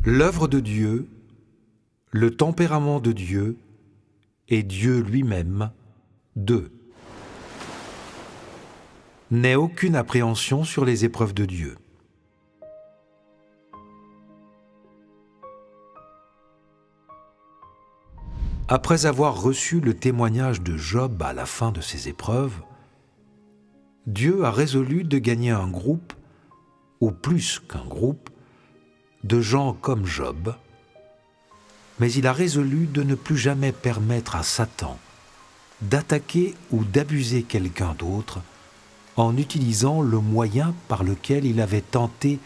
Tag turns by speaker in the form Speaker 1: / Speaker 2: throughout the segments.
Speaker 1: L'œuvre de Dieu, le tempérament de Dieu et Dieu lui-même. 2. N'aie aucune appréhension sur les épreuves de Dieu. Après avoir reçu le témoignage de Job à la fin de ses épreuves, Dieu a résolu de gagner un groupe, ou plus qu'un groupe, de gens comme Job, mais il a résolu de ne plus jamais permettre à Satan d'attaquer ou d'abuser quelqu'un d'autre en utilisant le moyen par lequel il avait tenté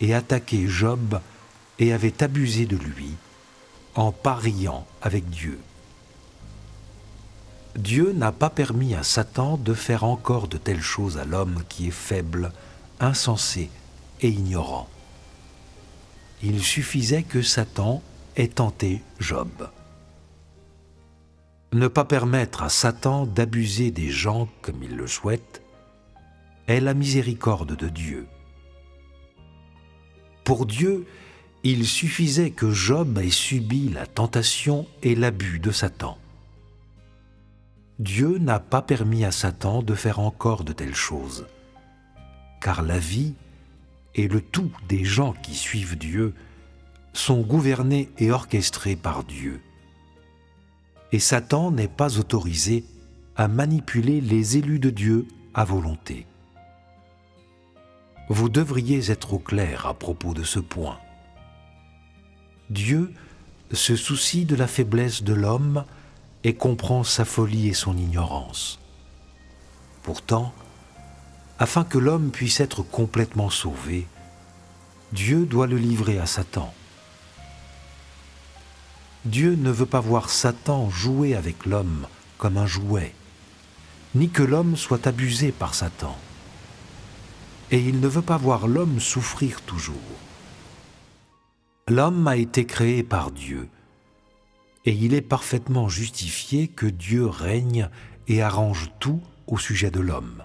Speaker 1: et attaqué Job et avait abusé de lui, en pariant avec Dieu. Dieu n'a pas permis à Satan de faire encore de telles choses à l'homme qui est faible, insensé et ignorant. Il suffisait que Satan ait tenté Job. Ne pas permettre à Satan d'abuser des gens comme il le souhaite est la miséricorde de Dieu. Pour Dieu, il suffisait que Job ait subi la tentation et l'abus de Satan. Dieu n'a pas permis à Satan de faire encore de telles choses, car la vie et le tout des gens qui suivent Dieu sont gouvernés et orchestrés par Dieu. Et Satan n'est pas autorisé à manipuler les élus de Dieu à volonté. Vous devriez être au clair à propos de ce point. Dieu se soucie de la faiblesse de l'homme et comprend sa folie et son ignorance. Pourtant, afin que l'homme puisse être complètement sauvé, Dieu doit le livrer à Satan. Dieu ne veut pas voir Satan jouer avec l'homme comme un jouet, ni que l'homme soit abusé par Satan. Et il ne veut pas voir l'homme souffrir toujours. L'homme a été créé par Dieu, et il est parfaitement justifié que Dieu règne et arrange tout au sujet de l'homme.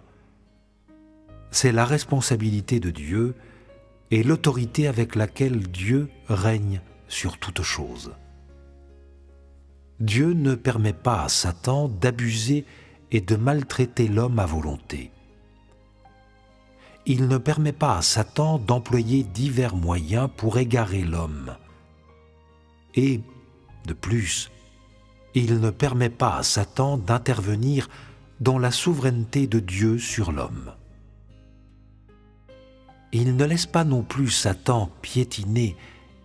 Speaker 1: C'est la responsabilité de Dieu et l'autorité avec laquelle Dieu règne sur toute chose. Dieu ne permet pas à Satan d'abuser et de maltraiter l'homme à volonté. Il ne permet pas à Satan d'employer divers moyens pour égarer l'homme. Et, de plus, il ne permet pas à Satan d'intervenir dans la souveraineté de Dieu sur l'homme. Il ne laisse pas non plus Satan piétiner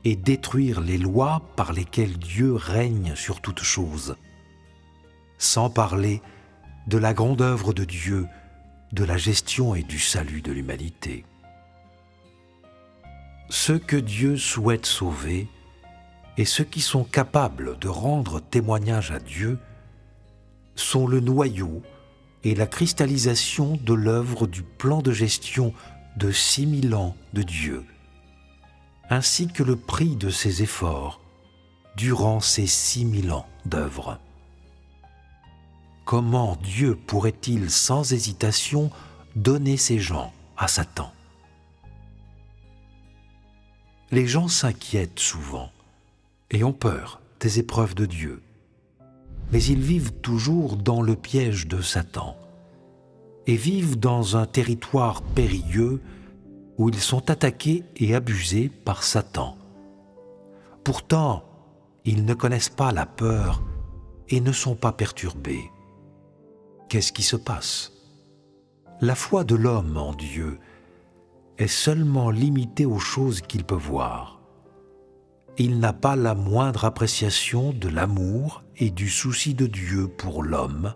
Speaker 1: et détruire les lois par lesquelles Dieu règne sur toute chose, sans parler de la grande œuvre de Dieu, de la gestion et du salut de l'humanité. Ceux que Dieu souhaite sauver et ceux qui sont capables de rendre témoignage à Dieu sont le noyau et la cristallisation de l'œuvre du plan de gestion de 6000 ans de Dieu, ainsi que le prix de ses efforts durant ces 6000 ans d'œuvre. Comment Dieu pourrait-il sans hésitation donner ces gens à Satan? Les gens s'inquiètent souvent et ont peur des épreuves de Dieu, mais ils vivent toujours dans le piège de Satan et vivent dans un territoire périlleux où ils sont attaqués et abusés par Satan. Pourtant, ils ne connaissent pas la peur et ne sont pas perturbés. Qu'est-ce qui se passe? La foi de l'homme en Dieu est seulement limitée aux choses qu'il peut voir. Il n'a pas la moindre appréciation de l'amour et du souci de Dieu pour l'homme,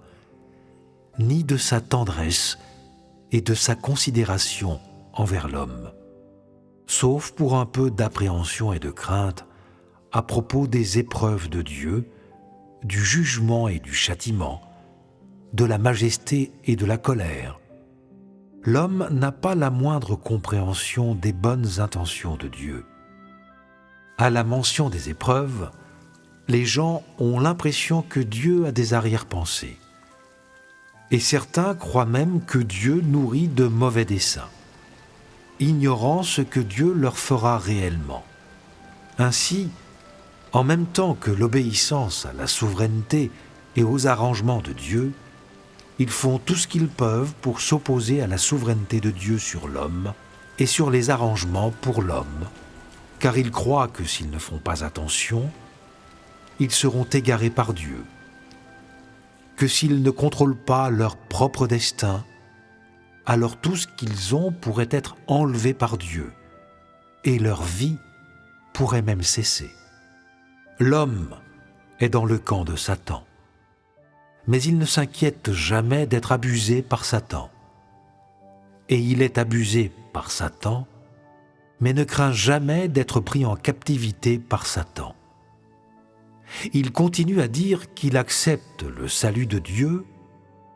Speaker 1: ni de sa tendresse et de sa considération envers l'homme, sauf pour un peu d'appréhension et de crainte à propos des épreuves de Dieu, du jugement et du châtiment, de la majesté et de la colère. L'homme n'a pas la moindre compréhension des bonnes intentions de Dieu. À la mention des épreuves, les gens ont l'impression que Dieu a des arrière-pensées. Et certains croient même que Dieu nourrit de mauvais desseins, ignorant ce que Dieu leur fera réellement. Ainsi, en même temps que l'obéissance à la souveraineté et aux arrangements de Dieu, ils font tout ce qu'ils peuvent pour s'opposer à la souveraineté de Dieu sur l'homme et sur les arrangements pour l'homme, car ils croient que s'ils ne font pas attention, ils seront égarés par Dieu, que s'ils ne contrôlent pas leur propre destin, alors tout ce qu'ils ont pourrait être enlevé par Dieu, et leur vie pourrait même cesser. L'homme est dans le camp de Satan, mais il ne s'inquiète jamais d'être abusé par Satan. Et il est abusé par Satan, mais ne craint jamais d'être pris en captivité par Satan. Il continue à dire qu'il accepte le salut de Dieu,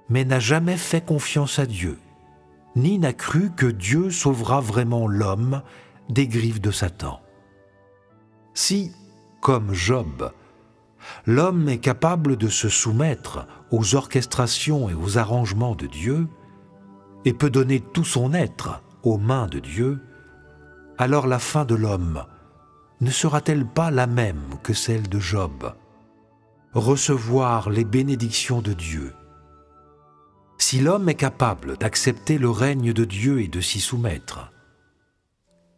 Speaker 1: mais n'a jamais fait confiance à Dieu, ni n'a cru que Dieu sauvera vraiment l'homme des griffes de Satan. Si, comme Job, l'homme est capable de se soumettre aux orchestrations et aux arrangements de Dieu, et peut donner tout son être aux mains de Dieu, alors la fin de l'homme ne sera-t-elle pas la même que celle de Job? Recevoir les bénédictions de Dieu. Si l'homme est capable d'accepter le règne de Dieu et de s'y soumettre,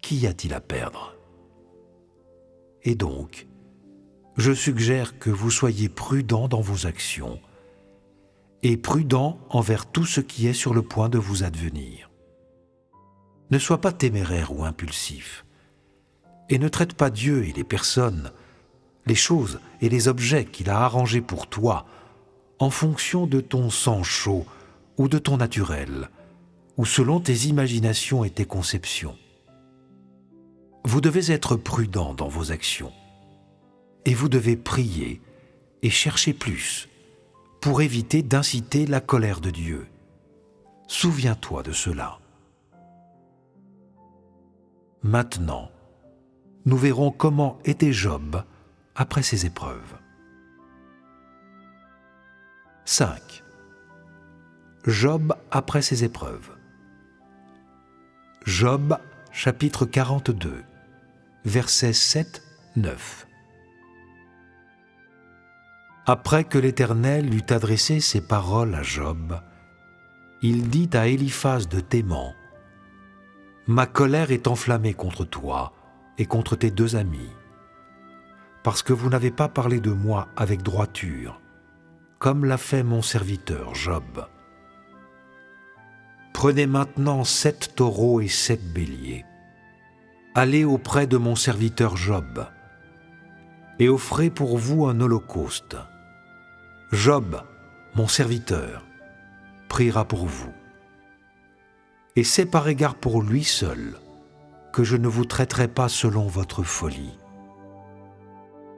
Speaker 1: qu'y a-t-il à perdre? Et donc, je suggère que vous soyez prudent dans vos actions et prudent envers tout ce qui est sur le point de vous advenir. Ne sois pas téméraire ou impulsif et ne traite pas Dieu et les personnes, les choses et les objets qu'il a arrangés pour toi en fonction de ton sang chaud ou de ton naturel ou selon tes imaginations et tes conceptions. Vous devez être prudent dans vos actions et vous devez prier et chercher plus pour éviter d'inciter la colère de Dieu. Souviens-toi de cela. Maintenant, nous verrons comment était Job après ses épreuves. 5. Job après ses épreuves. Job, chapitre 42, versets 7-9. Après que l'Éternel eut adressé ces paroles à Job, il dit à Éliphaz de Théman, « Ma colère est enflammée contre toi et contre tes deux amis, parce que vous n'avez pas parlé de moi avec droiture, comme l'a fait mon serviteur Job. Prenez maintenant 7 taureaux et 7 béliers. Allez auprès de mon serviteur Job et offrez pour vous un holocauste. Job, mon serviteur, priera pour vous. Et c'est par égard pour lui seul que je ne vous traiterai pas selon votre folie.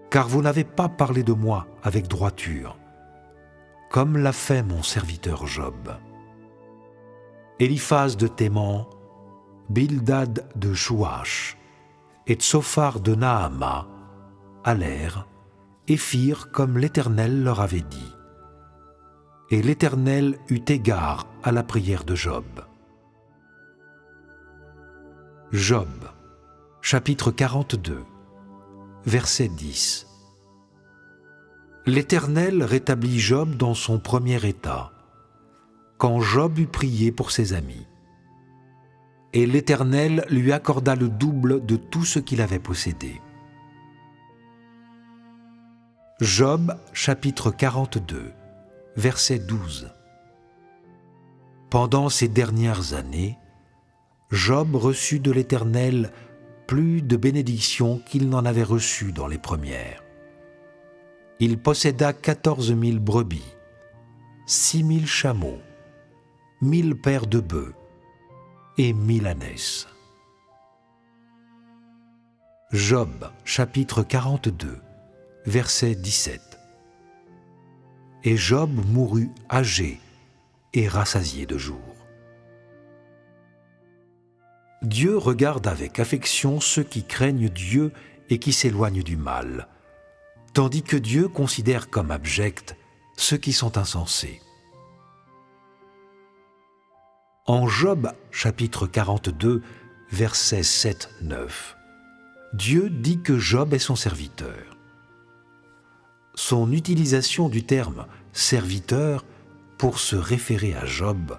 Speaker 1: Car vous n'avez pas parlé de moi avec droiture, comme l'a fait mon serviteur Job. » Éliphaz de Théman, Bildad de Chouach et Tsophar de Naama allèrent et firent comme l'Éternel leur avait dit. Et l'Éternel eut égard à la prière de Job. Job, chapitre 42, verset 10. L'Éternel rétablit Job dans son premier état, quand Job eut prié pour ses amis. Et l'Éternel lui accorda le double de tout ce qu'il avait possédé. Job, chapitre 42, verset 12. Pendant ces dernières années, Job reçut de l'Éternel plus de bénédictions qu'il n'en avait reçues dans les premières. Il posséda 14 000 brebis, 6 000 chameaux, 1 000 paires de bœufs et 1 000 ânesses. Job, chapitre 42, verset 17. Et Job mourut âgé et rassasié de jours. Dieu regarde avec affection ceux qui craignent Dieu et qui s'éloignent du mal, tandis que Dieu considère comme abjects ceux qui sont insensés. En Job, chapitre 42, versets 7-9, Dieu dit que Job est son serviteur. Son utilisation du terme « serviteur » pour se référer à Job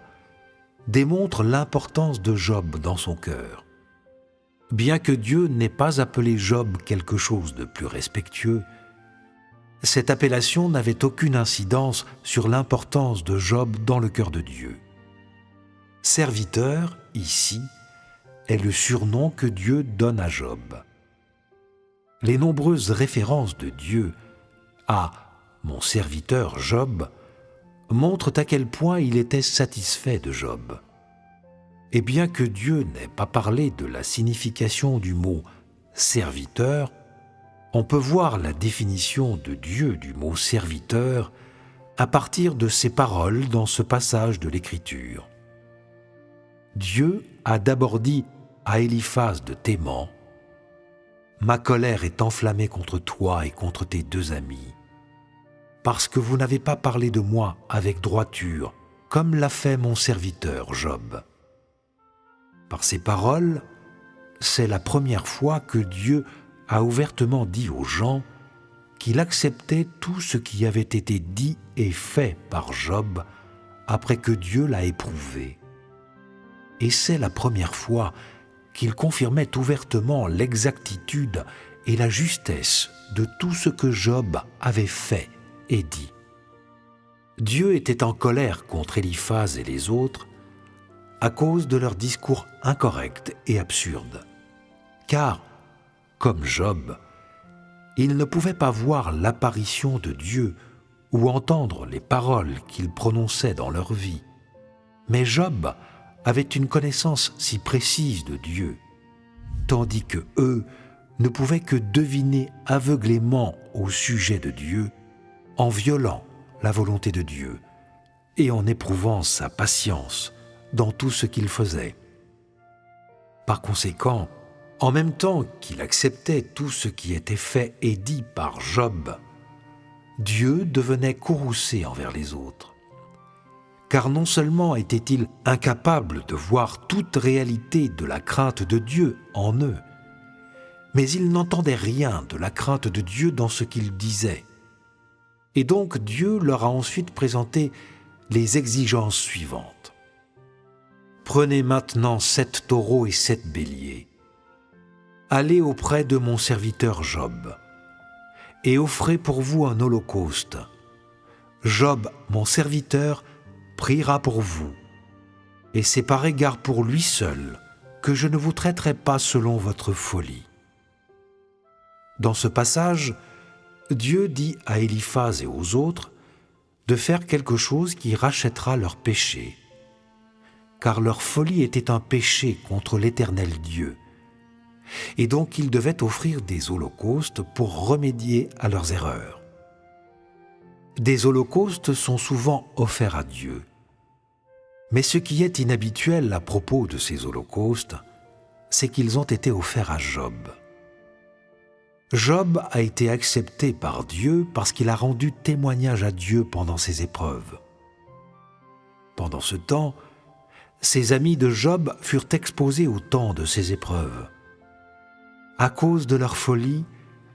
Speaker 1: démontre l'importance de Job dans son cœur. Bien que Dieu n'ait pas appelé Job quelque chose de plus respectueux, cette appellation n'avait aucune incidence sur l'importance de Job dans le cœur de Dieu. Serviteur, ici, est le surnom que Dieu donne à Job. Les nombreuses références de Dieu à « mon serviteur Job » montrent à quel point il était satisfait de Job. Et bien que Dieu n'ait pas parlé de la signification du mot « serviteur », on peut voir la définition de Dieu du mot « serviteur » à partir de ces paroles dans ce passage de l'Écriture. Dieu a d'abord dit à Éliphaz de Théman « Ma colère est enflammée contre toi et contre tes deux amis, parce que vous n'avez pas parlé de moi avec droiture, comme l'a fait mon serviteur Job. » Par ces paroles, c'est la première fois que Dieu a ouvertement dit aux gens qu'il acceptait tout ce qui avait été dit et fait par Job après que Dieu l'a éprouvé. Et c'est la première fois qu'il confirmait ouvertement l'exactitude et la justesse de tout ce que Job avait fait et dit. Dieu était en colère contre Éliphaz et les autres à cause de leurs discours incorrects et absurdes. Car, comme Job, ils ne pouvaient pas voir l'apparition de Dieu ou entendre les paroles qu'il prononçait dans leur vie. Mais Job avait une connaissance si précise de Dieu, tandis que eux ne pouvaient que deviner aveuglément au sujet de Dieu en violant la volonté de Dieu et en éprouvant sa patience dans tout ce qu'il faisait. Par conséquent, en même temps qu'il acceptait tout ce qui était fait et dit par Job, Dieu devenait courroucé envers les autres. Car non seulement était-il incapable de voir toute réalité de la crainte de Dieu en eux, mais il n'entendait rien de la crainte de Dieu dans ce qu'ils disaient. Et donc Dieu leur a ensuite présenté les exigences suivantes. Prenez maintenant 7 taureaux et 7 béliers. Allez auprès de mon serviteur Job, et offrez pour vous un holocauste. Job, mon serviteur, priera pour vous, et c'est par égard pour lui seul que je ne vous traiterai pas selon votre folie. Dans ce passage, Dieu dit à Éliphaz et aux autres de faire quelque chose qui rachètera leur péché, car leur folie était un péché contre l'Éternel Dieu, et donc ils devaient offrir des holocaustes pour remédier à leurs erreurs. Des holocaustes sont souvent offerts à Dieu, mais ce qui est inhabituel à propos de ces holocaustes, c'est qu'ils ont été offerts à Job. Job a été accepté par Dieu parce qu'il a rendu témoignage à Dieu pendant ses épreuves. Pendant ce temps, ses amis de Job furent exposés au temps de ces épreuves. À cause de leur folie,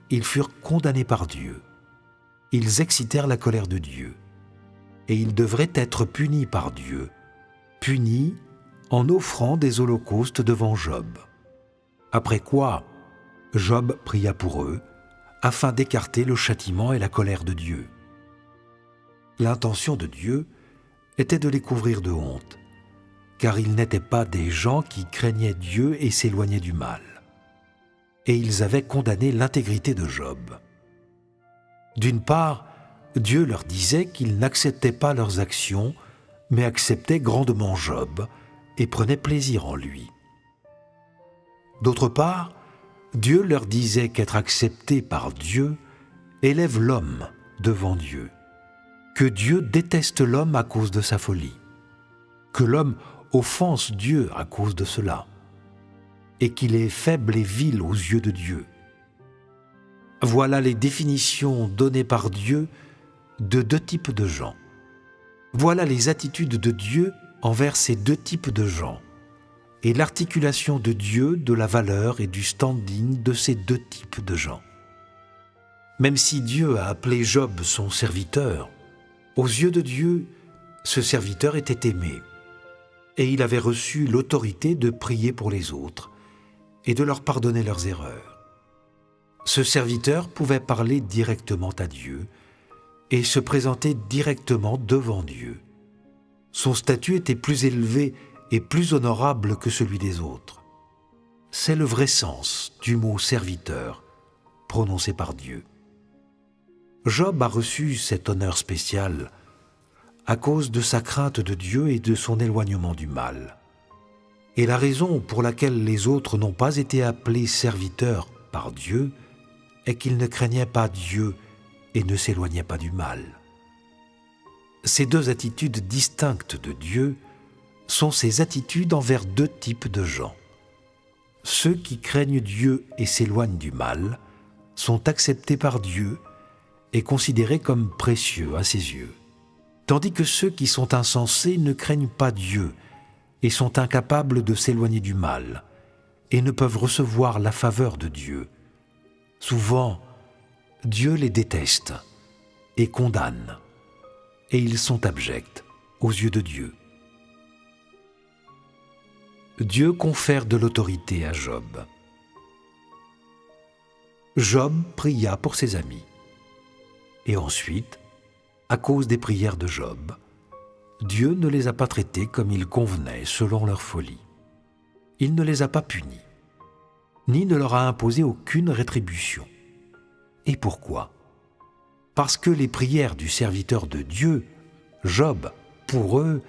Speaker 1: ils furent condamnés par Dieu. Ils excitèrent la colère de Dieu. Et ils devraient être punis par Dieu, punis en offrant des holocaustes devant Job. Après quoi, Job pria pour eux, afin d'écarter le châtiment et la colère de Dieu. L'intention de Dieu était de les couvrir de honte, car ils n'étaient pas des gens qui craignaient Dieu et s'éloignaient du mal. Et ils avaient condamné l'intégrité de Job. D'une part, Dieu leur disait qu'ils n'acceptaient pas leurs actions, mais acceptaient grandement Job et prenaient plaisir en lui. D'autre part, Dieu leur disait qu'être accepté par Dieu élève l'homme devant Dieu, que Dieu déteste l'homme à cause de sa folie, que l'homme offense Dieu à cause de cela, et qu'il est faible et vil aux yeux de Dieu. Voilà les définitions données par Dieu de 2 types de gens. Voilà les attitudes de Dieu envers ces 2 types de gens, est l'articulation de Dieu de la valeur et du standing de ces deux types de gens. Même si Dieu a appelé Job son serviteur, aux yeux de Dieu, ce serviteur était aimé et il avait reçu l'autorité de prier pour les autres et de leur pardonner leurs erreurs. Ce serviteur pouvait parler directement à Dieu et se présenter directement devant Dieu. Son statut était plus élevé et plus honorable que celui des autres. C'est le vrai sens du mot serviteur prononcé par Dieu. Job a reçu cet honneur spécial à cause de sa crainte de Dieu et de son éloignement du mal. Et la raison pour laquelle les autres n'ont pas été appelés serviteurs par Dieu est qu'ils ne craignaient pas Dieu et ne s'éloignaient pas du mal. Ces deux attitudes distinctes de Dieu sont ces attitudes envers deux types de gens. Ceux qui craignent Dieu et s'éloignent du mal sont acceptés par Dieu et considérés comme précieux à ses yeux, tandis que ceux qui sont insensés ne craignent pas Dieu et sont incapables de s'éloigner du mal et ne peuvent recevoir la faveur de Dieu. Souvent, Dieu les déteste et condamne, et ils sont abjects aux yeux de Dieu. Dieu confère de l'autorité à Job. Job pria pour ses amis. Et ensuite, à cause des prières de Job, Dieu ne les a pas traités comme il convenait selon leur folie. Il ne les a pas punis, ni ne leur a imposé aucune rétribution. Et pourquoi ? Parce que les prières du serviteur de Dieu, Job, pour eux,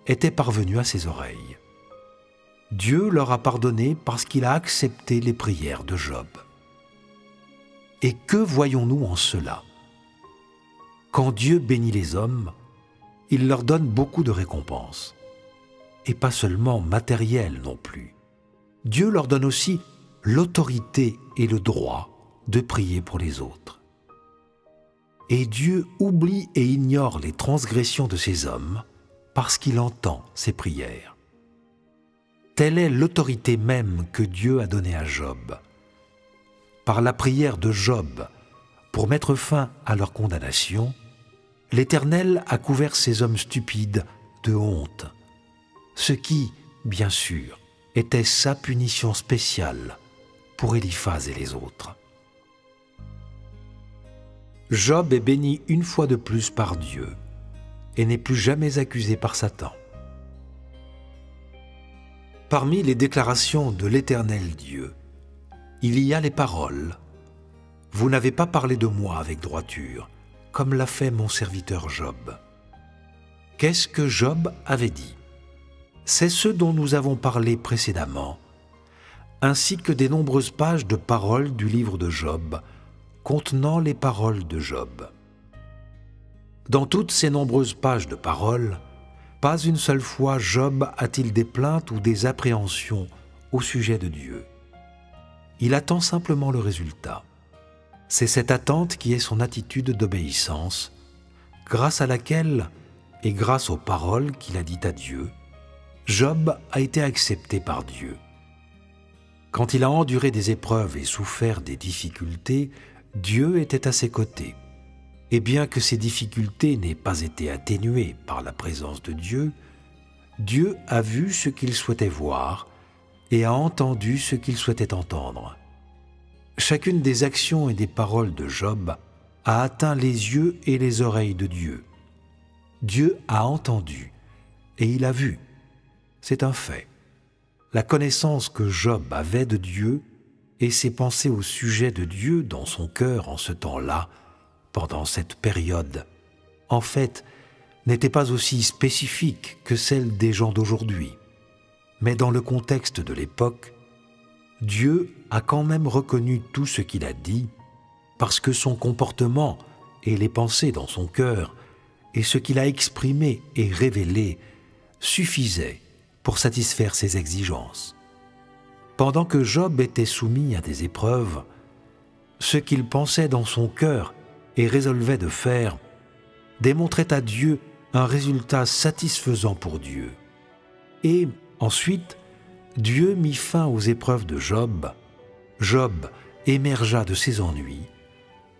Speaker 1: étaient parvenues à ses oreilles. Dieu leur a pardonné parce qu'il a accepté les prières de Job. Et que voyons-nous en cela ? Quand Dieu bénit les hommes, il leur donne beaucoup de récompenses. Et pas seulement matérielles non plus. Dieu leur donne aussi l'autorité et le droit de prier pour les autres. Et Dieu oublie et ignore les transgressions de ces hommes parce qu'il entend ces prières. Telle est l'autorité même que Dieu a donnée à Job. Par la prière de Job, pour mettre fin à leur condamnation, l'Éternel a couvert ces hommes stupides de honte, ce qui, bien sûr, était sa punition spéciale pour Éliphaz et les autres. Job est béni une fois de plus par Dieu et n'est plus jamais accusé par Satan. Parmi les déclarations de l'Éternel Dieu, il y a les paroles « Vous n'avez pas parlé de moi avec droiture, comme l'a fait mon serviteur Job. » Qu'est-ce que Job avait dit ? C'est ce dont nous avons parlé précédemment, ainsi que des nombreuses pages de paroles du livre de Job, contenant les paroles de Job. Dans toutes ces nombreuses pages de paroles, pas une seule fois Job a-t-il des plaintes ou des appréhensions au sujet de Dieu. Il attend simplement le résultat. C'est cette attente qui est son attitude d'obéissance, grâce à laquelle, et grâce aux paroles qu'il a dites à Dieu, Job a été accepté par Dieu. Quand il a enduré des épreuves et souffert des difficultés, Dieu était à ses côtés. Et bien que ces difficultés n'aient pas été atténuées par la présence de Dieu, Dieu a vu ce qu'il souhaitait voir et a entendu ce qu'il souhaitait entendre. Chacune des actions et des paroles de Job a atteint les yeux et les oreilles de Dieu. Dieu a entendu et il a vu. C'est un fait. La connaissance que Job avait de Dieu et ses pensées au sujet de Dieu dans son cœur en ce temps-là, pendant cette période, en fait, n'était pas aussi spécifique que celle des gens d'aujourd'hui. Mais dans le contexte de l'époque, Dieu a quand même reconnu tout ce qu'il a dit, parce que son comportement et les pensées dans son cœur et ce qu'il a exprimé et révélé suffisaient pour satisfaire ses exigences. Pendant que Job était soumis à des épreuves, ce qu'il pensait dans son cœur et résolvait de faire démontrait à Dieu un résultat satisfaisant pour Dieu. Et ensuite, Dieu mit fin aux épreuves de Job. Job émergea de ses ennuis,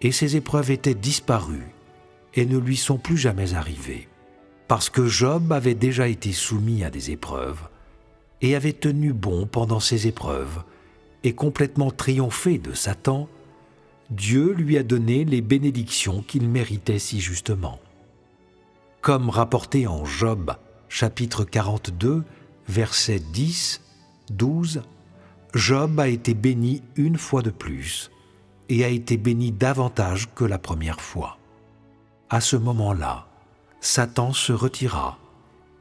Speaker 1: et ses épreuves étaient disparues et ne lui sont plus jamais arrivées, parce que Job avait déjà été soumis à des épreuves et avait tenu bon pendant ces épreuves et complètement triomphé de Satan. Dieu lui a donné les bénédictions qu'il méritait si justement. Comme rapporté en Job, chapitre 42, versets 10, 12, Job a été béni une fois de plus et a été béni davantage que la première fois. À ce moment-là, Satan se retira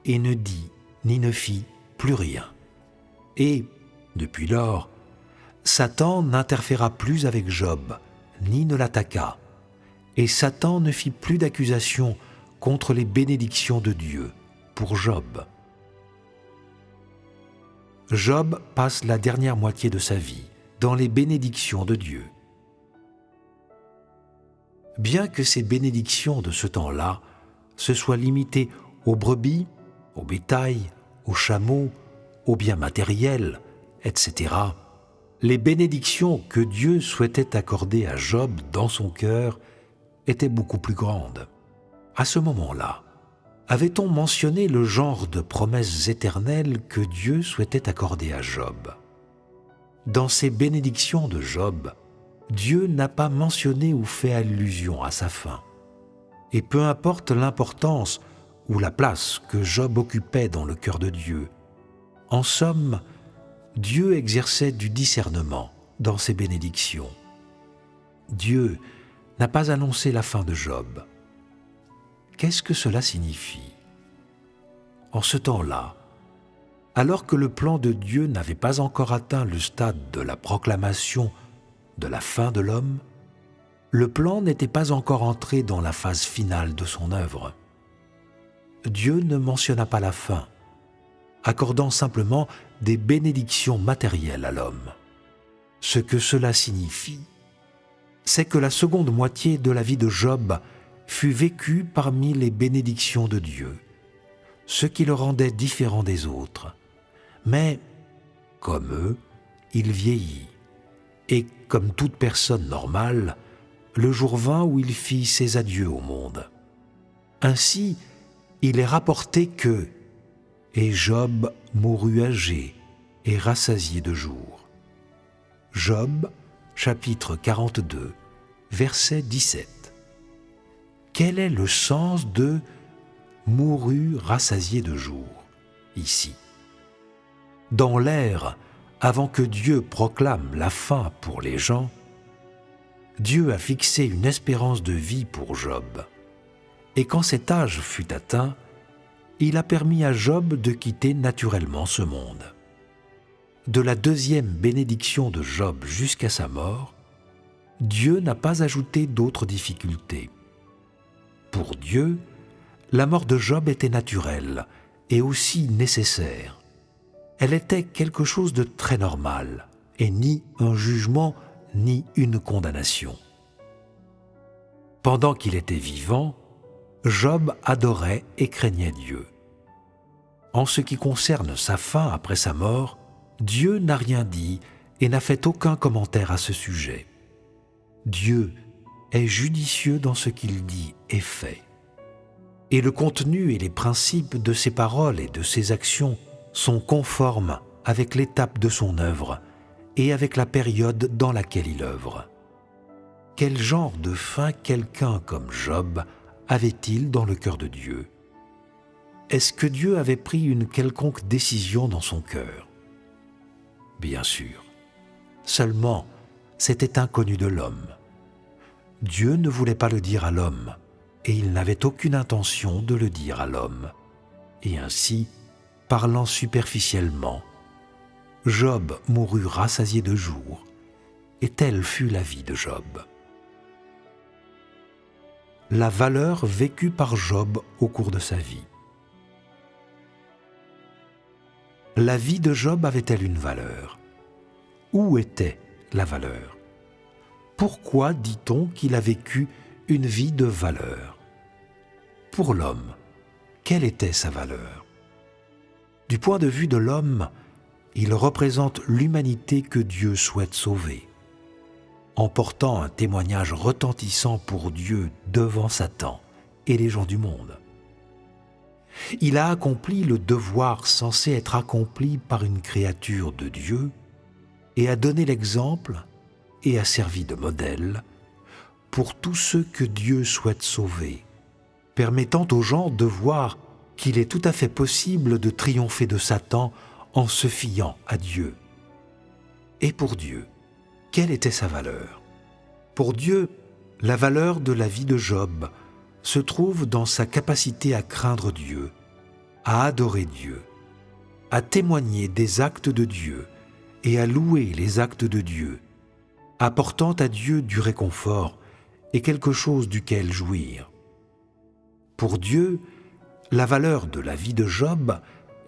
Speaker 1: et ne dit ni ne fit plus rien. Et, depuis lors, Satan n'interféra plus avec Job, ni ne l'attaqua, et Satan ne fit plus d'accusation contre les bénédictions de Dieu pour Job. Job passe la dernière moitié de sa vie dans les bénédictions de Dieu. Bien que ces bénédictions de ce temps-là se soient limitées aux brebis, au bétail, aux chameaux, aux biens matériels, etc., les bénédictions que Dieu souhaitait accorder à Job dans son cœur étaient beaucoup plus grandes. À ce moment-là, avait-on mentionné le genre de promesses éternelles que Dieu souhaitait accorder à Job? Dans ces bénédictions de Job, Dieu n'a pas mentionné ou fait allusion à sa fin. Et peu importe l'importance ou la place que Job occupait dans le cœur de Dieu, en somme, Dieu exerçait du discernement dans ses bénédictions. Dieu n'a pas annoncé la fin de Job. Qu'est-ce que cela signifie? En ce temps-là, alors que le plan de Dieu n'avait pas encore atteint le stade de la proclamation de la fin de l'homme, le plan n'était pas encore entré dans la phase finale de son œuvre. Dieu ne mentionna pas la fin, accordant simplement des bénédictions matérielles à l'homme. Ce que cela signifie, c'est que la seconde moitié de la vie de Job fut vécue parmi les bénédictions de Dieu, ce qui le rendait différent des autres. Mais, comme eux, il vieillit, et comme toute personne normale, le jour vint où il fit ses adieux au monde. Ainsi, il est rapporté que « Et Job mourut âgé et rassasié de jours ». Job, chapitre 42, verset 17. Quel est le sens de « mourut rassasié de jours » ici? Dans l'ère avant que Dieu proclame la fin pour les gens, Dieu a fixé une espérance de vie pour Job. Et quand cet âge fut atteint, il a permis à Job de quitter naturellement ce monde. De la deuxième bénédiction de Job jusqu'à sa mort, Dieu n'a pas ajouté d'autres difficultés. Pour Dieu, la mort de Job était naturelle et aussi nécessaire. Elle était quelque chose de très normal et ni un jugement ni une condamnation. Pendant qu'il était vivant, Job adorait et craignait Dieu. En ce qui concerne sa fin après sa mort, Dieu n'a rien dit et n'a fait aucun commentaire à ce sujet. Dieu est judicieux dans ce qu'il dit et fait. Et le contenu et les principes de ses paroles et de ses actions sont conformes avec l'étape de son œuvre et avec la période dans laquelle il œuvre. Quel genre de fin quelqu'un comme Job avait-il dans le cœur de Dieu? Est-ce que Dieu avait pris une quelconque décision dans son cœur? Bien sûr. Seulement, c'était inconnu de l'homme. Dieu ne voulait pas le dire à l'homme, et il n'avait aucune intention de le dire à l'homme. Et ainsi, parlant superficiellement, Job mourut rassasié de jours, et telle fut la vie de Job. La valeur vécue par Job au cours de sa vie. La vie de Job avait-elle une valeur? Où était la valeur? Pourquoi dit-on qu'il a vécu une vie de valeur? Pour l'homme, quelle était sa valeur? Du point de vue de l'homme, il représente l'humanité que Dieu souhaite sauver, en portant un témoignage retentissant pour Dieu devant Satan et les gens du monde. Il a accompli le devoir censé être accompli par une créature de Dieu et a donné l'exemple et a servi de modèle pour tous ceux que Dieu souhaite sauver, permettant aux gens de voir qu'il est tout à fait possible de triompher de Satan en se fiant à Dieu. Et pour Dieu, quelle était sa valeur? Pour Dieu, la valeur de la vie de Job se trouve dans sa capacité à craindre Dieu, à adorer Dieu, à témoigner des actes de Dieu et à louer les actes de Dieu, apportant à Dieu du réconfort et quelque chose duquel jouir. Pour Dieu, la valeur de la vie de Job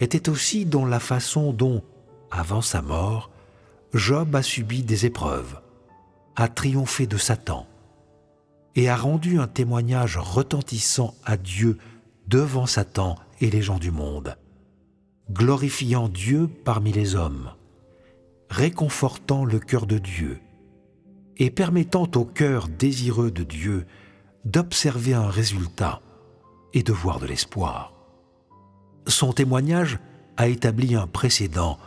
Speaker 1: était aussi dans la façon dont, avant sa mort, Job a subi des épreuves, a triomphé de Satan et a rendu un témoignage retentissant à Dieu devant Satan et les gens du monde, glorifiant Dieu parmi les hommes, réconfortant le cœur de Dieu et permettant au cœur désireux de Dieu d'observer un résultat et de voir de l'espoir. Son témoignage a établi un précédent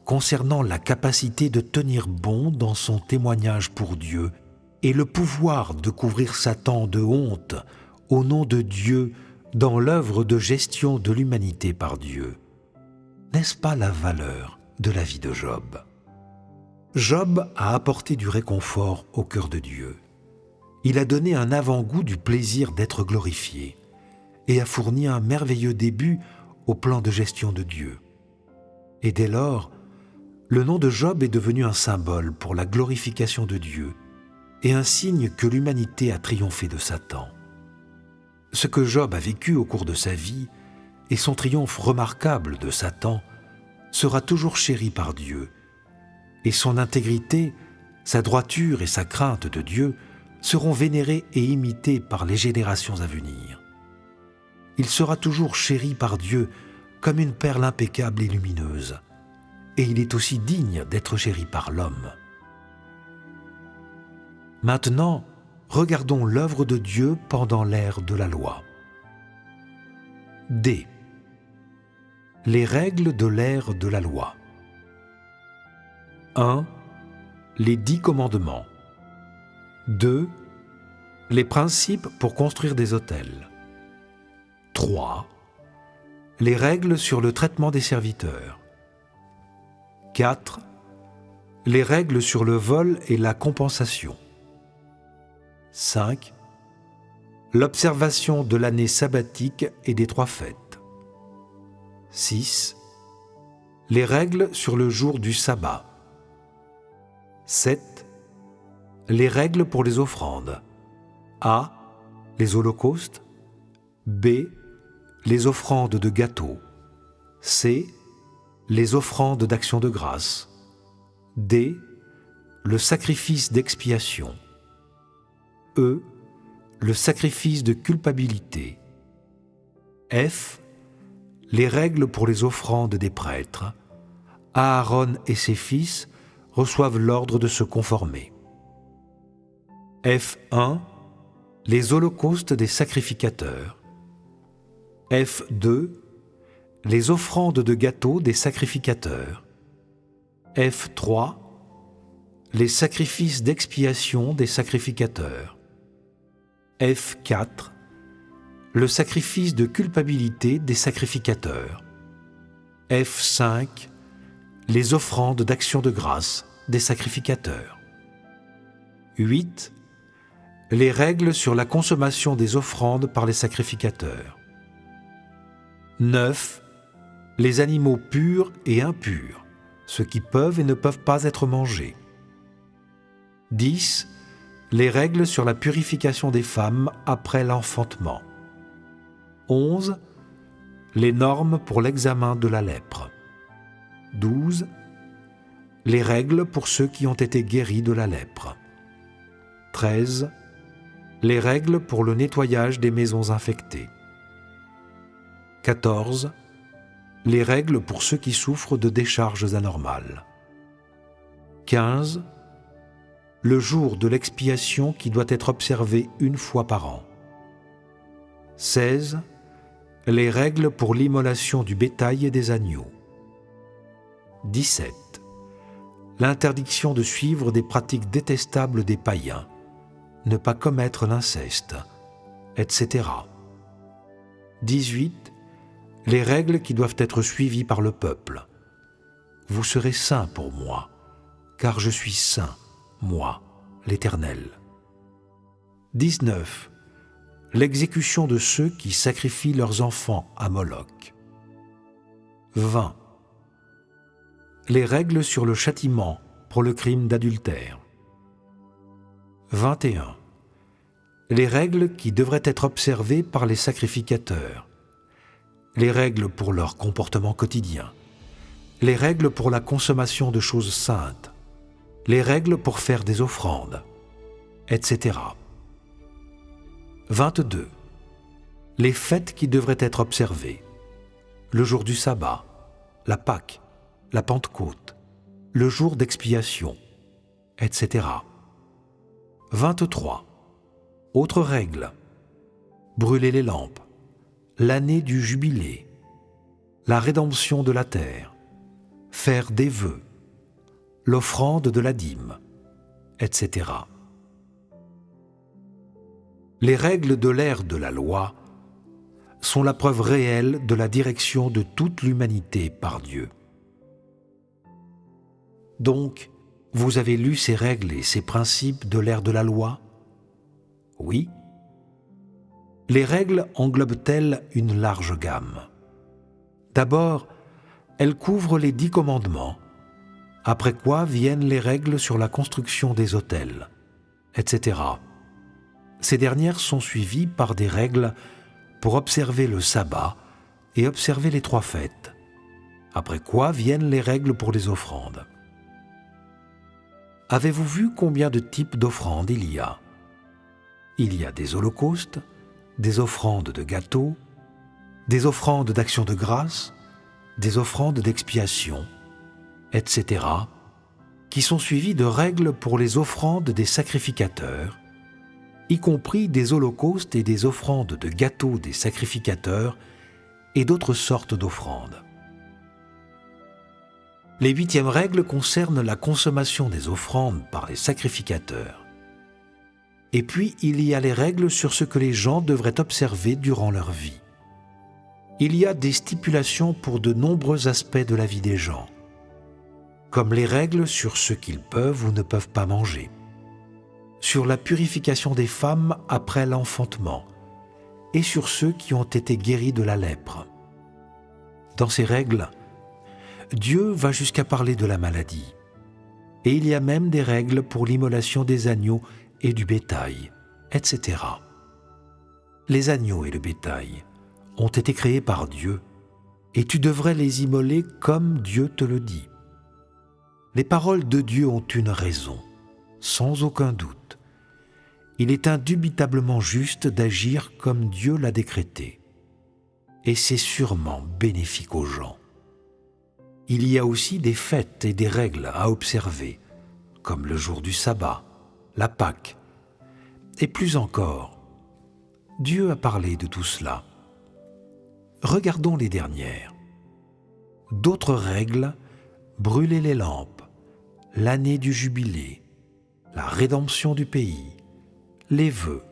Speaker 1: concernant la capacité de tenir bon dans son témoignage pour Dieu et le pouvoir de couvrir Satan de honte au nom de Dieu dans l'œuvre de gestion de l'humanité par Dieu. N'est-ce pas la valeur de la vie de Job? Job a apporté du réconfort au cœur de Dieu. Il a donné un avant-goût du plaisir d'être glorifié et a fourni un merveilleux début au plan de gestion de Dieu. Et dès lors, le nom de Job est devenu un symbole pour la glorification de Dieu et un signe que l'humanité a triomphé de Satan. Ce que Job a vécu au cours de sa vie et son triomphe remarquable de Satan sera toujours chéri par Dieu, et son intégrité, sa droiture et sa crainte de Dieu seront vénérés et imités par les générations à venir. Il sera toujours chéri par Dieu comme une perle impeccable et lumineuse, et il est aussi digne d'être chéri par l'homme. Maintenant, regardons l'œuvre de Dieu pendant l'ère de la loi. D. Les règles de l'ère de la loi. 1. Les 10 commandements. 2. Les principes pour construire des autels. 3. Les règles sur le traitement des serviteurs. 4. Les règles sur le vol et la compensation. 5. L'observation de l'année sabbatique et des 3 fêtes. 6. Les règles sur le jour du sabbat. 7. Les règles pour les offrandes. A. Les holocaustes. B. Les offrandes de gâteaux. C. Les offrandes d'action de grâce. D. Le sacrifice d'expiation. E. Le sacrifice de culpabilité. F. Les règles pour les offrandes des prêtres. Aaron et ses fils reçoivent l'ordre de se conformer. F1. Les holocaustes des sacrificateurs. F2. Les offrandes de gâteaux des sacrificateurs. F3. Les sacrifices d'expiation des sacrificateurs. F4. Le sacrifice de culpabilité des sacrificateurs. F5. Les offrandes d'action de grâce des sacrificateurs. 8. Les règles sur la consommation des offrandes par les sacrificateurs. 9. Les animaux purs et impurs, ceux qui peuvent et ne peuvent pas être mangés. 10. Les règles sur la purification des femmes après l'enfantement. 11. Les normes pour l'examen de la lèpre. 12. Les règles pour ceux qui ont été guéris de la lèpre. 13. Les règles pour le nettoyage des maisons infectées. 14. Les règles pour ceux qui souffrent de décharges anormales. 15. Le jour de l'expiation qui doit être observé une fois par an. 16. Les règles pour l'immolation du bétail et des agneaux. 17. L'interdiction de suivre des pratiques détestables des païens, ne pas commettre l'inceste, etc. 18. Les règles qui doivent être suivies par le peuple. Vous serez saints pour moi, car je suis saint, moi, l'Éternel. 19. L'exécution de ceux qui sacrifient leurs enfants à Moloch. 20. Les règles sur le châtiment pour le crime d'adultère. 21. Les règles qui devraient être observées par les sacrificateurs. Les règles pour leur comportement quotidien. Les règles pour la consommation de choses saintes. Les règles pour faire des offrandes, etc. 22. Les fêtes qui devraient être observées. Le jour du sabbat, la Pâque, la Pentecôte, le jour d'expiation, etc. 23. Autres règles. Brûler les lampes, l'année du jubilé, la rédemption de la terre, faire des vœux, l'offrande de la dîme, etc. Les règles de l'ère de la loi sont la preuve réelle de la direction de toute l'humanité par Dieu. Donc, vous avez lu ces règles et ces principes de l'ère de la loi? Oui. Les règles englobent-elles une large gamme? D'abord, elles couvrent les 10 commandements, après quoi viennent les règles sur la construction des autels, etc. Ces dernières sont suivies par des règles pour observer le sabbat et observer les 3 fêtes, après quoi viennent les règles pour les offrandes. Avez-vous vu combien de types d'offrandes il y a? Il y a des holocaustes, des offrandes de gâteaux, des offrandes d'action de grâce, des offrandes d'expiation, etc., qui sont suivies de règles pour les offrandes des sacrificateurs, y compris des holocaustes et des offrandes de gâteaux des sacrificateurs et d'autres sortes d'offrandes. Les 8e règles concernent la consommation des offrandes par les sacrificateurs. Et puis, il y a les règles sur ce que les gens devraient observer durant leur vie. Il y a des stipulations pour de nombreux aspects de la vie des gens, comme les règles sur ce qu'ils peuvent ou ne peuvent pas manger, sur la purification des femmes après l'enfantement et sur ceux qui ont été guéris de la lèpre. Dans ces règles, Dieu va jusqu'à parler de la maladie. Et il y a même des règles pour l'immolation des agneaux et du bétail, etc. Les agneaux et le bétail ont été créés par Dieu, et tu devrais les immoler comme Dieu te le dit. Les paroles de Dieu ont une raison, sans aucun doute. Il est indubitablement juste d'agir comme Dieu l'a décrété. Et c'est sûrement bénéfique aux gens. Il y a aussi des fêtes et des règles à observer, comme le jour du sabbat, la Pâque, et plus encore. Dieu a parlé de tout cela. Regardons les dernières. D'autres règles, brûler les lampes, l'année du jubilé, la rédemption du pays, les vœux,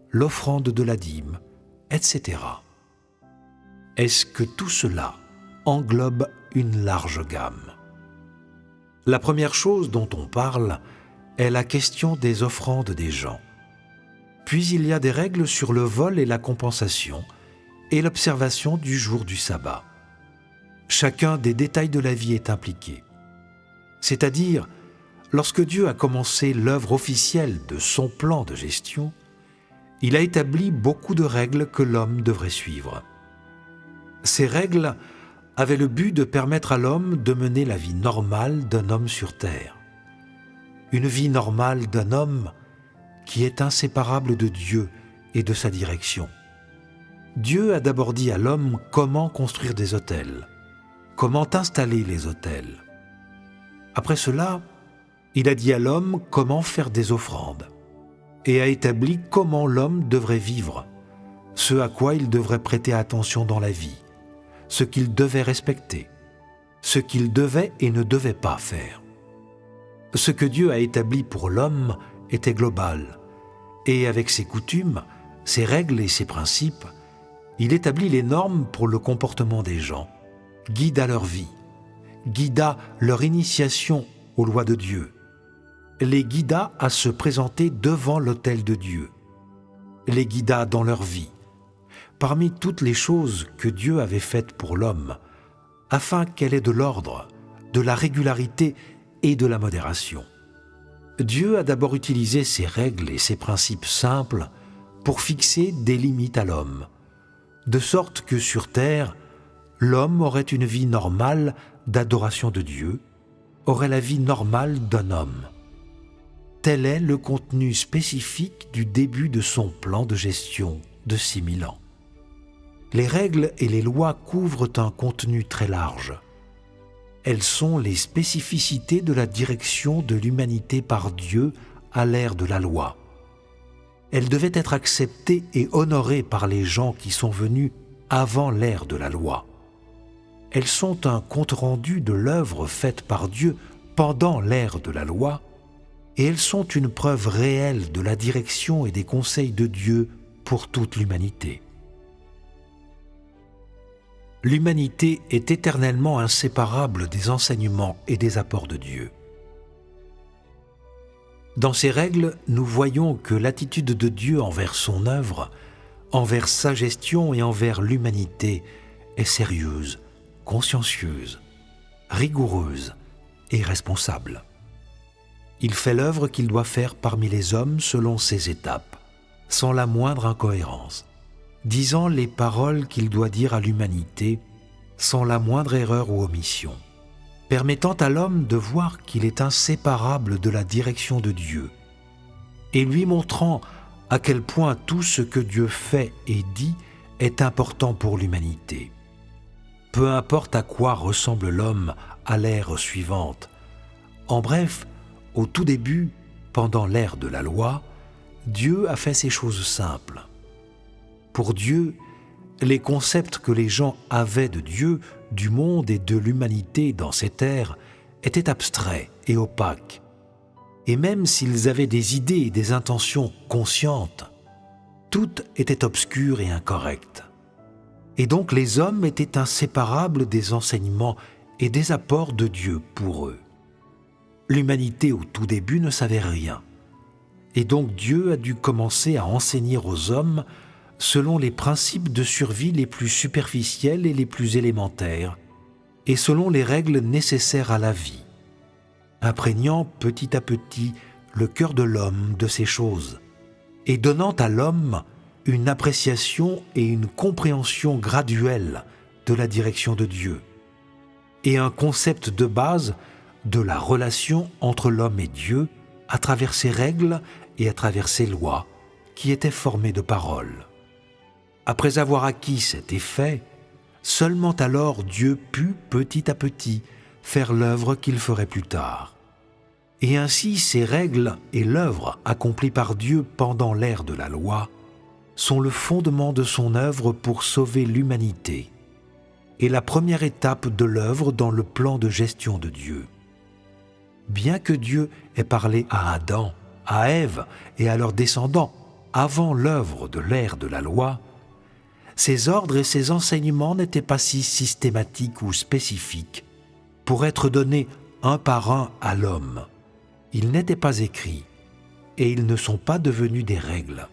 Speaker 1: l'offrande de la dîme, etc. Est-ce que tout cela englobe une large gamme? La première chose dont on parle est la question des offrandes des gens. Puis il y a des règles sur le vol et la compensation et l'observation du jour du sabbat. Chacun des détails de la vie est impliqué. C'est-à-dire, lorsque Dieu a commencé l'œuvre officielle de son plan de gestion, il a établi beaucoup de règles que l'homme devrait suivre. Ces règles avaient le but de permettre à l'homme de mener la vie normale d'un homme sur terre. Une vie normale d'un homme qui est inséparable de Dieu et de sa direction. Dieu a d'abord dit à l'homme comment construire des autels, comment installer les autels. Après cela, il a dit à l'homme comment faire des offrandes et a établi comment l'homme devrait vivre, ce à quoi il devrait prêter attention dans la vie, ce qu'il devait respecter, ce qu'il devait et ne devait pas faire. Ce que Dieu a établi pour l'homme était global, et avec ses coutumes, ses règles et ses principes, il établit les normes pour le comportement des gens, guida leur vie, guida leur initiation aux lois de Dieu, les guida à se présenter devant l'autel de Dieu, les guida dans leur vie, parmi toutes les choses que Dieu avait faites pour l'homme, afin qu'elle ait de l'ordre, de la régularité et de la modération. Dieu a d'abord utilisé ces règles et ces principes simples pour fixer des limites à l'homme, de sorte que sur terre, l'homme aurait une vie normale d'adoration de Dieu, aurait la vie normale d'un homme. Tel est le contenu spécifique du début de son plan de gestion de 6000 ans. Les règles et les lois couvrent un contenu très large. Elles sont les spécificités de la direction de l'humanité par Dieu à l'ère de la loi. Elles devaient être acceptées et honorées par les gens qui sont venus avant l'ère de la loi. Elles sont un compte-rendu de l'œuvre faite par Dieu pendant l'ère de la loi, et elles sont une preuve réelle de la direction et des conseils de Dieu pour toute l'humanité. L'humanité est éternellement inséparable des enseignements et des apports de Dieu. Dans ces règles, nous voyons que l'attitude de Dieu envers son œuvre, envers sa gestion et envers l'humanité est sérieuse, consciencieuse, rigoureuse et responsable. Il fait l'œuvre qu'il doit faire parmi les hommes selon ses étapes, sans la moindre incohérence, disant les paroles qu'il doit dire à l'humanité sans la moindre erreur ou omission, permettant à l'homme de voir qu'il est inséparable de la direction de Dieu, et lui montrant à quel point tout ce que Dieu fait et dit est important pour l'humanité. Peu importe à quoi ressemble l'homme à l'ère suivante. En bref, au tout début, pendant l'ère de la loi, Dieu a fait ces choses simples. Pour Dieu, les concepts que les gens avaient de Dieu, du monde et de l'humanité dans cette ère étaient abstraits et opaques. Et même s'ils avaient des idées et des intentions conscientes, tout était obscur et incorrect. Et donc les hommes étaient inséparables des enseignements et des apports de Dieu pour eux. L'humanité au tout début ne savait rien. Et donc Dieu a dû commencer à enseigner aux hommes selon les principes de survie les plus superficiels et les plus élémentaires, et selon les règles nécessaires à la vie, imprégnant petit à petit le cœur de l'homme de ces choses, et donnant à l'homme une appréciation et une compréhension graduelle de la direction de Dieu, et un concept de base de la relation entre l'homme et Dieu à travers ses règles et à travers ses lois, qui étaient formées de paroles. Après avoir acquis cet effet, seulement alors Dieu put petit à petit faire l'œuvre qu'il ferait plus tard. Et ainsi ces règles et l'œuvre accomplie par Dieu pendant l'ère de la loi sont le fondement de son œuvre pour sauver l'humanité et la première étape de l'œuvre dans le plan de gestion de Dieu. Bien que Dieu ait parlé à Adam, à Ève et à leurs descendants avant l'œuvre de l'ère de la loi, ces ordres et ces enseignements n'étaient pas si systématiques ou spécifiques pour être donnés un par un à l'homme. Ils n'étaient pas écrits et ils ne sont pas devenus des règles.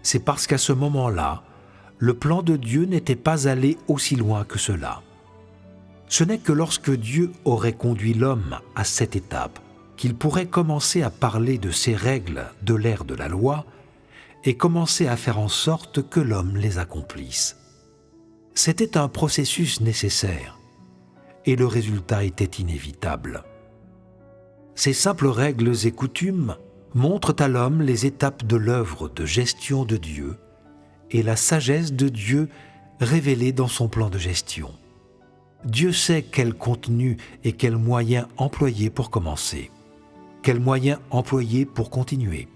Speaker 1: C'est parce qu'à ce moment-là, le plan de Dieu n'était pas allé aussi loin que cela. Ce n'est que lorsque Dieu aurait conduit l'homme à cette étape qu'il pourrait commencer à parler de ces règles de l'ère de la loi et commencer à faire en sorte que l'homme les accomplisse. C'était un processus nécessaire, et le résultat était inévitable. Ces simples règles et coutumes montrent à l'homme les étapes de l'œuvre de gestion de Dieu et la sagesse de Dieu révélée dans son plan de gestion. Dieu sait quel contenu et quels moyens employer pour commencer, quels moyens employer pour continuer,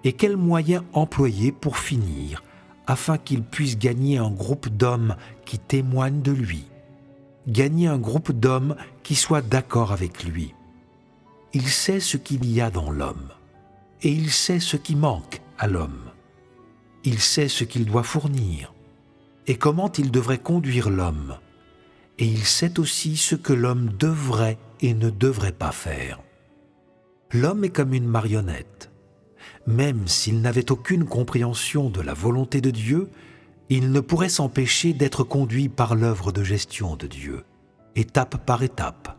Speaker 1: et quels moyens employer pour finir, afin qu'il puisse gagner un groupe d'hommes qui témoignent de lui, gagner un groupe d'hommes qui soient d'accord avec lui. Il sait ce qu'il y a dans l'homme, et il sait ce qui manque à l'homme. Il sait ce qu'il doit fournir, et comment il devrait conduire l'homme, et il sait aussi ce que l'homme devrait et ne devrait pas faire. L'homme est comme une marionnette. Même s'il n'avait aucune compréhension de la volonté de Dieu, il ne pourrait s'empêcher d'être conduit par l'œuvre de gestion de Dieu, étape par étape,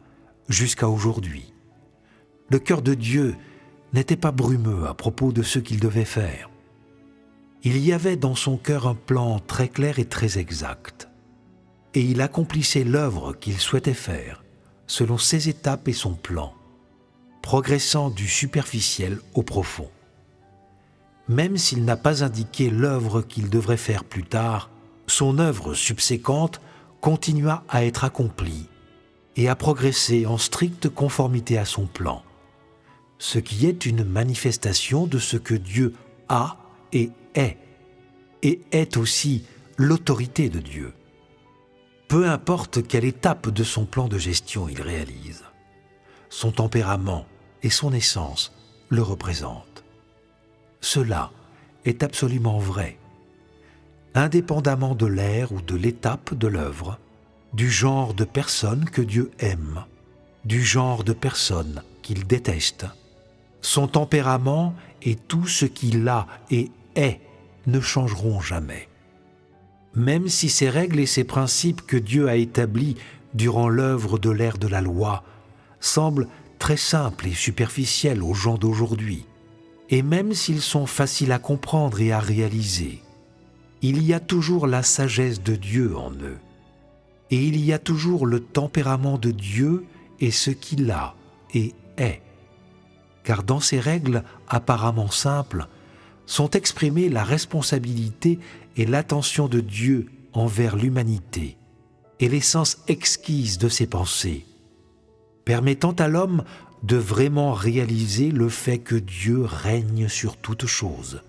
Speaker 1: jusqu'à aujourd'hui. Le cœur de Dieu n'était pas brumeux à propos de ce qu'il devait faire. Il y avait dans son cœur un plan très clair et très exact, et il accomplissait l'œuvre qu'il souhaitait faire, selon ses étapes et son plan, progressant du superficiel au profond. Même s'il n'a pas indiqué l'œuvre qu'il devrait faire plus tard, son œuvre subséquente continua à être accomplie et à progresser en stricte conformité à son plan, ce qui est une manifestation de ce que Dieu a et est aussi l'autorité de Dieu. Peu importe quelle étape de son plan de gestion il réalise, son tempérament et son essence le représentent. Cela est absolument vrai. Indépendamment de l'ère ou de l'étape de l'œuvre, du genre de personne que Dieu aime, du genre de personne qu'il déteste, son tempérament et tout ce qu'il a et est ne changeront jamais. Même si ces règles et ces principes que Dieu a établis durant l'œuvre de l'ère de la loi semblent très simples et superficiels aux gens d'aujourd'hui, et même s'ils sont faciles à comprendre et à réaliser, il y a toujours la sagesse de Dieu en eux, et il y a toujours le tempérament de Dieu et ce qu'il a et est. Car dans ces règles apparemment simples sont exprimées la responsabilité et l'attention de Dieu envers l'humanité et l'essence exquise de ses pensées, permettant à l'homme de vraiment réaliser le fait que Dieu règne sur toutes choses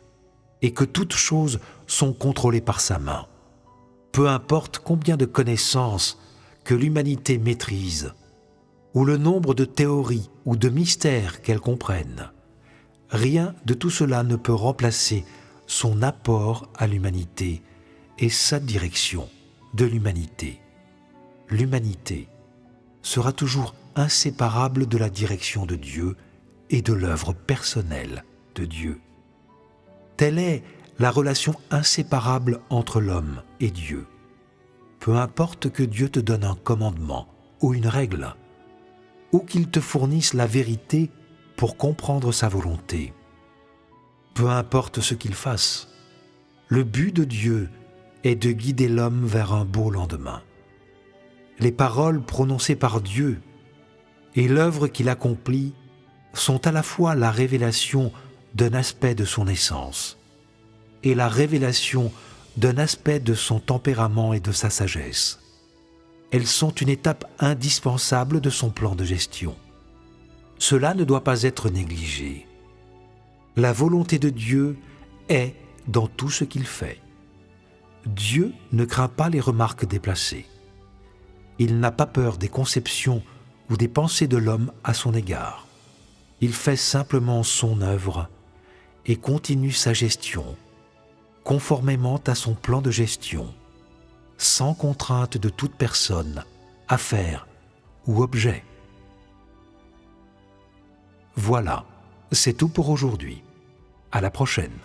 Speaker 1: et que toutes choses sont contrôlées par sa main. Peu importe combien de connaissances que l'humanité maîtrise, ou le nombre de théories ou de mystères qu'elle comprenne, rien de tout cela ne peut remplacer son apport à l'humanité et sa direction de l'humanité. L'humanité sera toujours inséparable de la direction de Dieu et de l'œuvre personnelle de Dieu. Telle est la relation inséparable entre l'homme et Dieu. Peu importe que Dieu te donne un commandement ou une règle, ou qu'il te fournisse la vérité pour comprendre sa volonté. Peu importe ce qu'il fasse, le but de Dieu est de guider l'homme vers un beau lendemain. Les paroles prononcées par Dieu et l'œuvre qu'il accomplit sont à la fois la révélation d'un aspect de son essence et la révélation d'un aspect de son tempérament et de sa sagesse. Elles sont une étape indispensable de son plan de gestion. Cela ne doit pas être négligé. La volonté de Dieu est dans tout ce qu'il fait. Dieu ne craint pas les remarques déplacées. Il n'a pas peur des conceptions ou des pensées de l'homme à son égard. Il fait simplement son œuvre et continue sa gestion, conformément à son plan de gestion, sans contrainte de toute personne, affaire ou objet. Voilà, c'est tout pour aujourd'hui. À la prochaine.